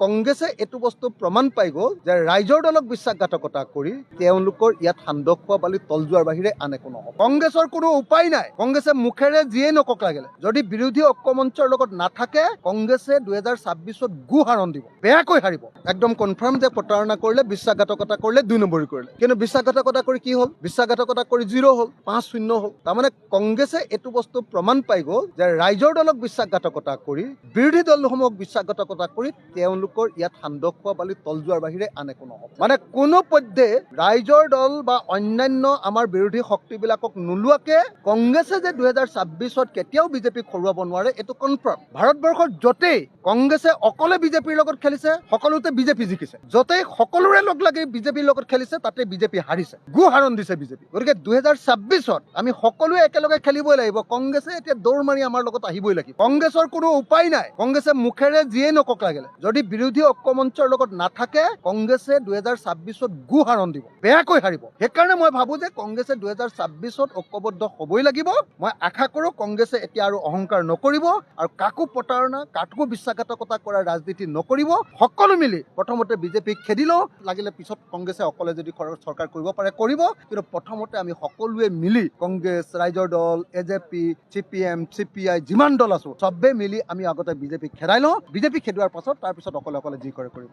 কংগ্ৰেছে এইটো বস্তু প্ৰমাণ পাই গ'ল যে ৰাইজৰ দলক বিশ্বাসঘাতকতা কৰি তেওঁলোকৰ ইয়াত সান্দহ খোৱা বালি তল যোৱাৰ বাহিৰে আন একো নহ'ব। কংগ্ৰেছৰ কোনো উপায় নাই। কংগ্ৰেছে মুখেৰে যিয়ে নকক লাগিলে যদি বিৰোধী ঐক্যমঞ্চৰ লগত নাথাকে কংগ্ৰেছে 2026ত গুহাৰণ দিব, বেয়াকৈ হাৰিব। একদম কনফাৰ্ম যে প্ৰতাৰণা কৰিলে, বিশ্বাসঘাতকতা কৰিলে, 2 নম্বৰী কৰিলে। কিন্তু বিশ্বাসঘাতকতা কৰি কি হ'ল? বিশ্বাসঘাতকতা কৰি 0 হ'ল, 5-0 হ'ল। তাৰমানে কংগ্ৰেছে এইটো বস্তু প্ৰমাণ পাই গ'ল যে ৰাইজৰ দলক বিশ্বাসঘাতকতা কৰি বিৰোধী দলসমূহক বিশ্বাসঘাতকতা কৰি তেওঁলোকৰ ইয়াত সান্দহ খোৱা বালি তল যোৱাৰ বাহিৰে আন একো নহ'ব। মানে কোনো পধ্যে ৰাইজৰ দল বা অন্যান্য আমাৰ বিৰোধী শক্তিবিলাকক নোলোৱাকে কংগ্ৰেছে যে 2026ত কেতিয়াও বিজেপিক হৰুৱাব নোৱাৰে এইটো কনফাৰ্ম। ভাৰতবৰ্ষৰ য'তেই কংগ্ৰেছে অকলে বিজেপিৰ লগত খেলিছে সকলোতে বিজেপি জিকিছে, য'তেই সকলোৰে লগ লাগি বিজেপিৰ লগত খেলিছে তাতে বিজেপি হাৰিছে, গুহাৰণ দিছে বিজেপি। গতিকে 2026ত আমি সকলোৱে একেলগে খেলিবই লাগিব। কংগ্ৰেছে এতিয়া দৌৰ মাৰি আমাৰ লগত আহিবই লাগিব। কংগ্ৰেছৰ কোনো উপায় নাই। কংগ্ৰেছে মুখেৰে যিয়ে নকক লাগিলে যদি বিৰোধী ঐক্যমঞ্চৰ লগত নাথাকে কংগ্ৰেছে 2026ত গুহাৰণ দিব, বেয়াকৈ হাৰিব। সেইকাৰণে মই ভাবো যে কংগ্ৰেছে 2026ত ঐক্যবদ্ধ হ'বই লাগিব। মই আশা কৰোঁ কংগ্ৰেছে এতিয়া আৰু অহংকাৰ নকৰিব আৰু কাকো প্ৰতাৰণা, কাকো বিশ্বাসঘাতকতা কৰাৰ ৰাজনীতি নকৰিব। সকলো মিলি প্ৰথমতে বিজেপিক খেদি লওঁ, লাগিলে পিছত কংগ্ৰেছে অকলে যদি চৰকাৰ কৰিব পাৰে কৰিব, কিন্তু প্ৰথমতে আমি সকলোৱে মিলি কংগ্ৰেছ, ৰাইজৰ দল, এজেপি, CPM, CPI যিমান দল আছো চবে মিলি আমি আগতে বিজেপিক খেদাই লওঁ। বিজেপি খেদোৱাৰ পাছত তাৰপিছত অকলে অকলে যি কৰে কৰিব।